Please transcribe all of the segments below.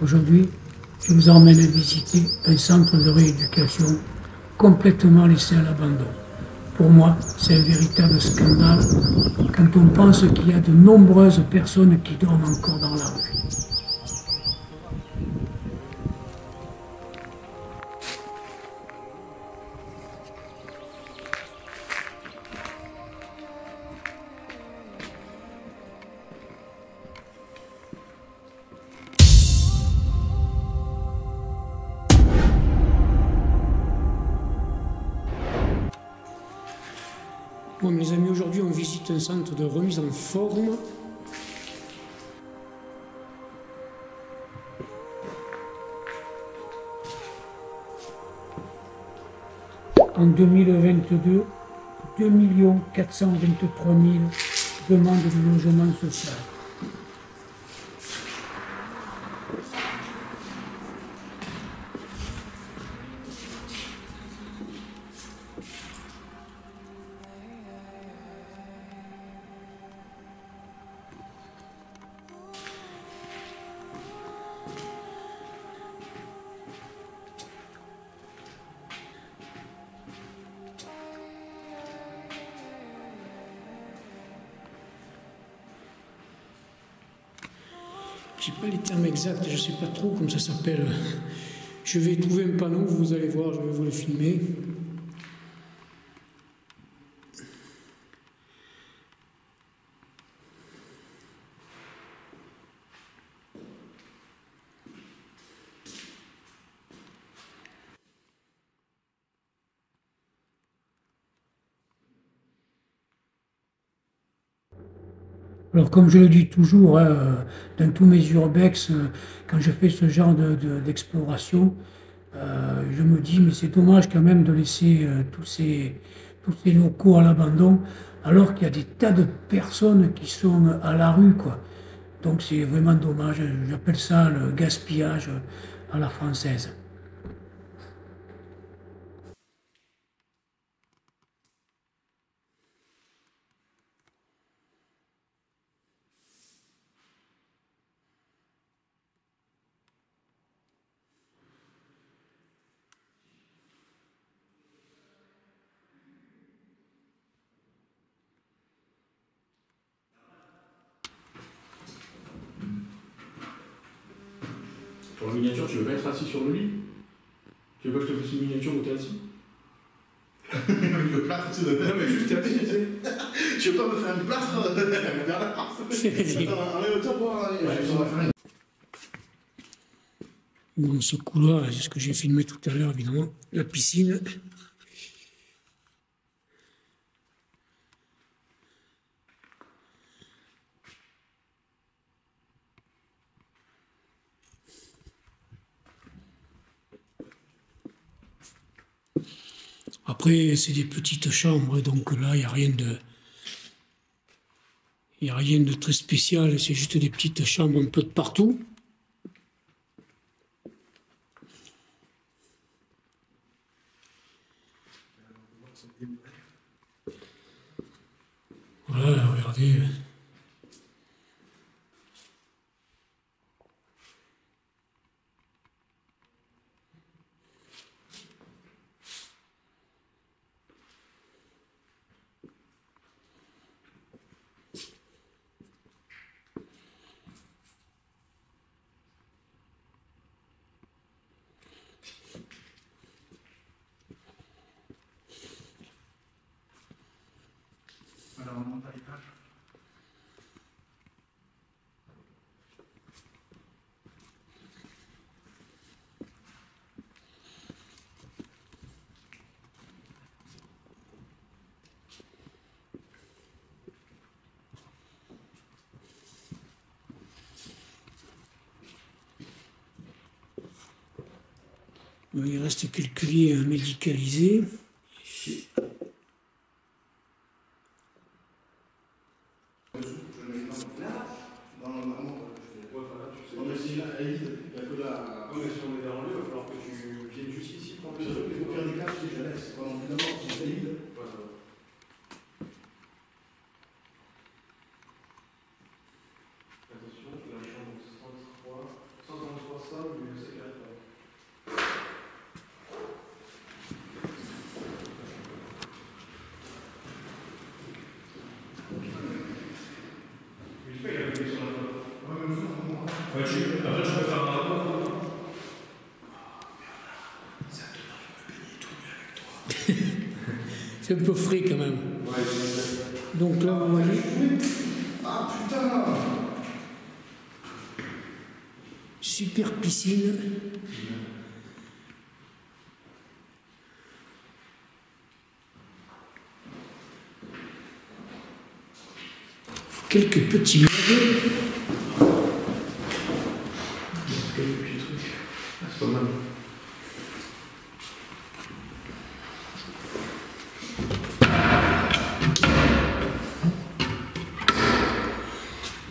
Aujourd'hui, je vous emmène visiter un centre de rééducation complètement laissé à l'abandon. Pour moi, c'est un véritable scandale quand on pense qu'il y a de nombreuses personnes qui dorment encore dans la rue. Bon, mes amis, aujourd'hui, on visite un centre de remise en forme. En 2022, 2 423 000 demandes de logement social. Je n'ai pas les termes exacts, je ne sais pas trop comment ça s'appelle. Je vais trouver un panneau, vous allez voir, je vais vous le filmer. Alors, comme je le dis toujours, hein, dans tous mes urbex, quand je fais ce genre d'exploration, je me dis, mais c'est dommage quand même de laisser tous ces locaux à l'abandon, alors qu'il y a des tas de personnes qui sont à la rue, quoi. Donc, c'est vraiment dommage. J'appelle ça le gaspillage à la française. Pour la miniature, tu veux pas être assis sur le lit? Tu veux pas que je te fasse une miniature où t'es assis? Le plâtre, tu sais. Non, mais juste t'es assis, tu sais. Tu veux pas me faire un plâtre? Allez, hauteur pour Dans ce couloir, c'est ce que j'ai filmé tout à l'heure, évidemment, la piscine. Après, c'est des petites chambres, donc là, il n'y a rien de... Il n'y a rien de très spécial, c'est juste des petites chambres un peu de partout. Voilà, regardez. Alors, on monte à l'étage. Il reste quelques lits médicalisés. Ouais, après, tu peux faire un rapport. C'est un peu frais quand même. Ouais, Donc là, vous voyez, Ah putain! super piscine. Quelques petits meubles. quelques petits trucs. Ah, c'est pas mal.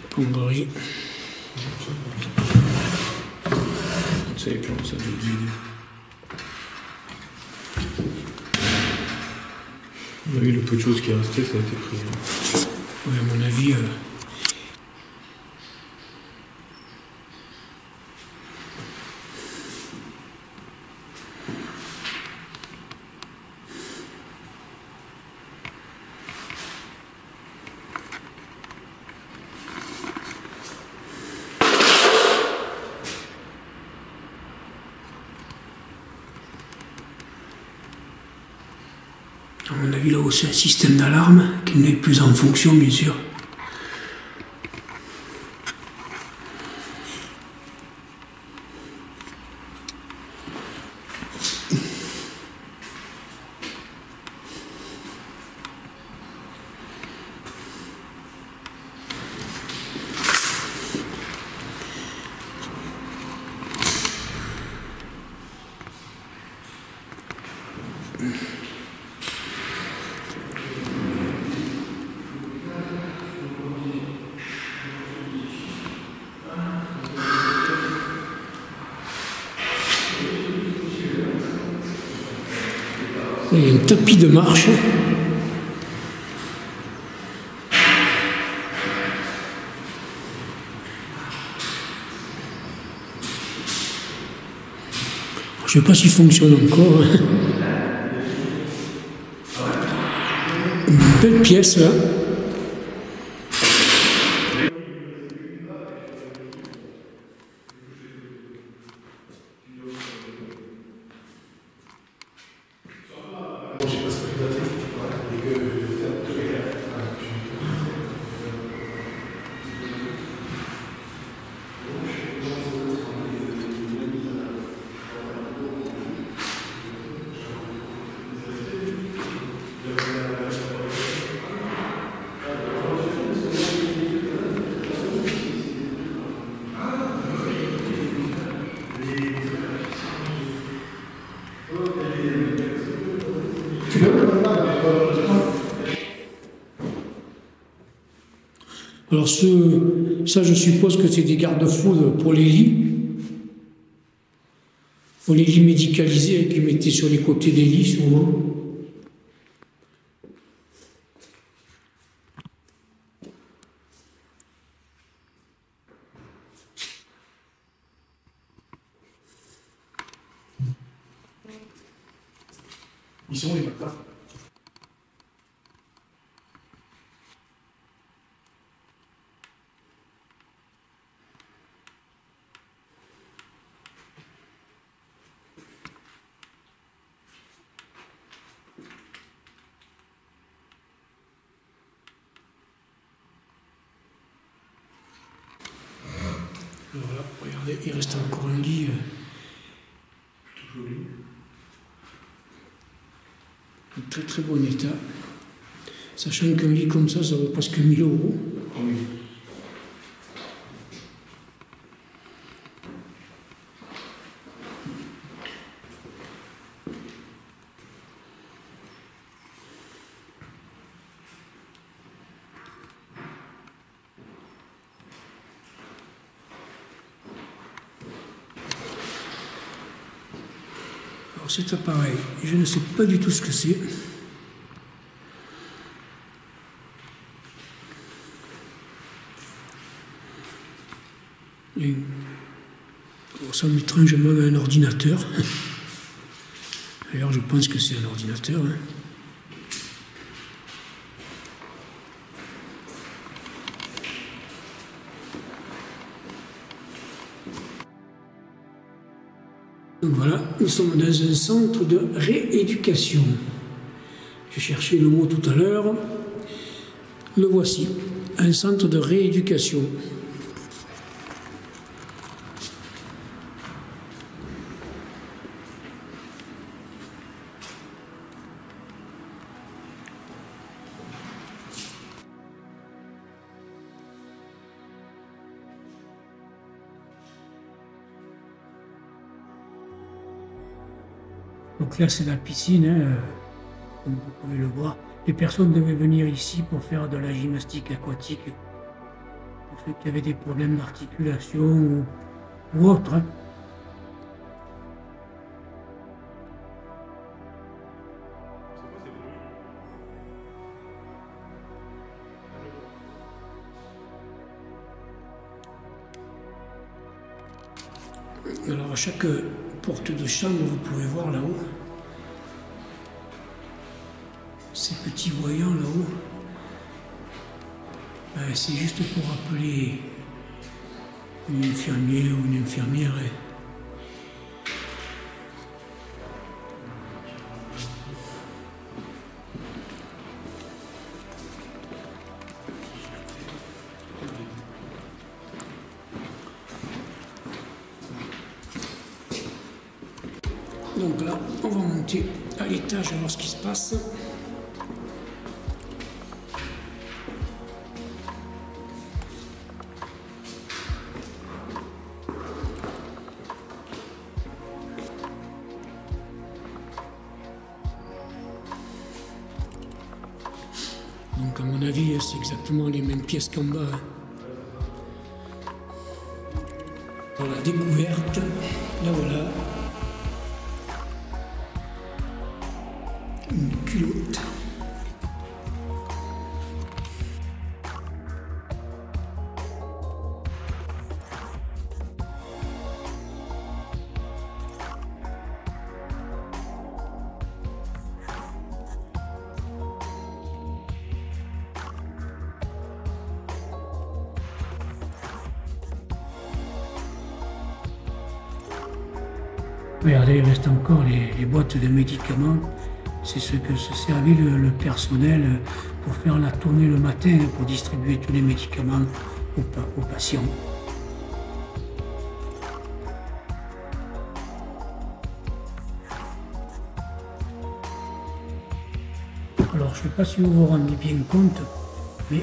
Plomberie. C'est les plans, ça veut dire. On a vu le peu de choses qui est resté, ça a été pris. Ouais, à mon avis, là-haut, c'est un système d'alarme qui n'est plus en fonction, bien sûr. Il y a un tapis de marche. Je ne sais pas s'il fonctionne encore. Une belle pièce là. Alors ça, je suppose que c'est des garde-fous pour les lits. Pour les lits médicalisés qu'ils mettaient sur les côtés des lits, sûrement. Ils sont où les matelas? Voilà, regardez, il reste encore un lit. Plutôt joli. En très très bon état. Sachant qu'un lit comme ça vaut presque 1000 euros. Ah oui. Alors cet appareil, je ne sais pas du tout ce que c'est. Et ça ressemble étrangement à un ordinateur. D'ailleurs, je pense que c'est un ordinateur. Hein. Donc voilà, nous sommes dans un centre de rééducation. J'ai cherché le mot tout à l'heure. Le voici, un centre de rééducation. Donc là, c'est la piscine, hein, comme vous pouvez le voir. Les personnes devaient venir ici pour faire de la gymnastique aquatique, pour ceux qui avaient des problèmes d'articulation ou autres, hein. Alors à chaque porte de chambre, vous pouvez voir là-haut, ces petits voyants là-haut, c'est juste pour appeler une infirmier ou une infirmière. Donc là, on va monter à l'étage voir ce qui se passe. Donc à mon avis, c'est exactement les mêmes pièces qu'en bas. Dans la découverte, là voilà. Une culotte. Regardez, il reste encore les boîtes de médicaments. C'est ce que se servait le personnel pour faire la tournée le matin, pour distribuer tous les médicaments aux patients. Alors, je ne sais pas si vous vous rendez bien compte, mais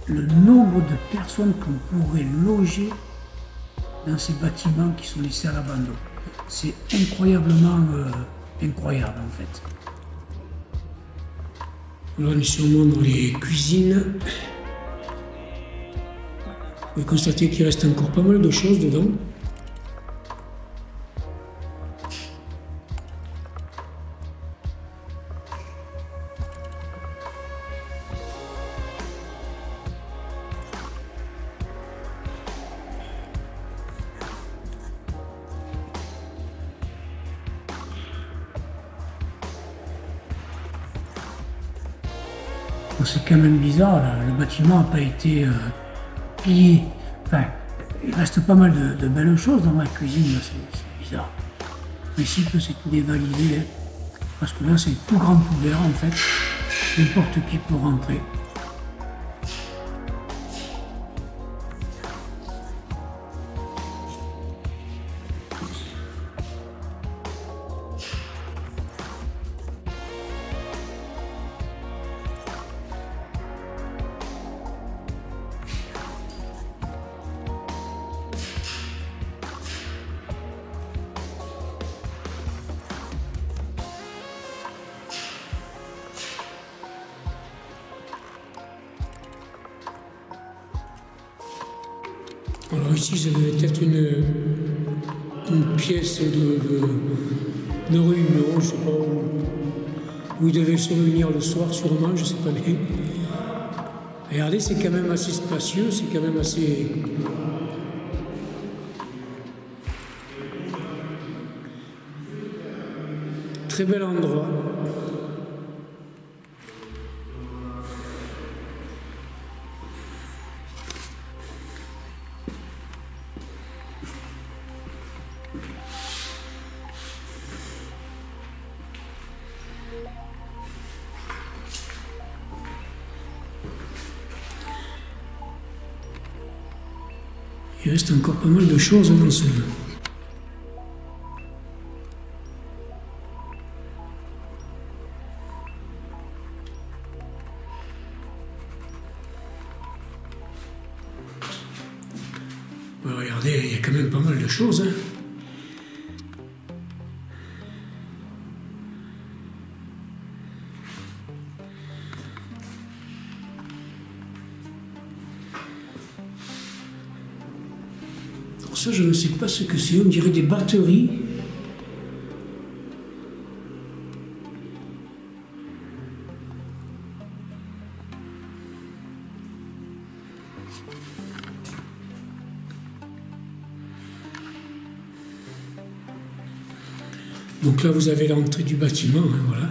le nombre de personnes qu'on pourrait loger dans ces bâtiments qui sont laissés à l'abandon, c'est incroyablement incroyable en fait. Là, on est sûrement dans les cuisines. Vous pouvez constater qu'il reste encore pas mal de choses dedans. C'est quand même bizarre, là. Le bâtiment n'a pas été pillé. Enfin, il reste pas mal de belles choses dans la cuisine, c'est bizarre. En principe, c'est tout dévalisé, hein, parce que là, c'est tout grand ouvert en fait. N'importe qui peut rentrer. Alors ici, ça devait être une pièce de réunion, je ne sais pas où ils devaient se réunir le soir sûrement, je ne sais pas bien. Regardez, c'est quand même assez spacieux, c'est quand même assez... Très bel endroit. Il reste encore pas mal de choses dans ce... Regardez, il y a quand même pas mal de choses. Hein. Alors ça, je ne sais pas ce que c'est. On dirait des batteries. Donc là, vous avez l'entrée du bâtiment, hein, voilà.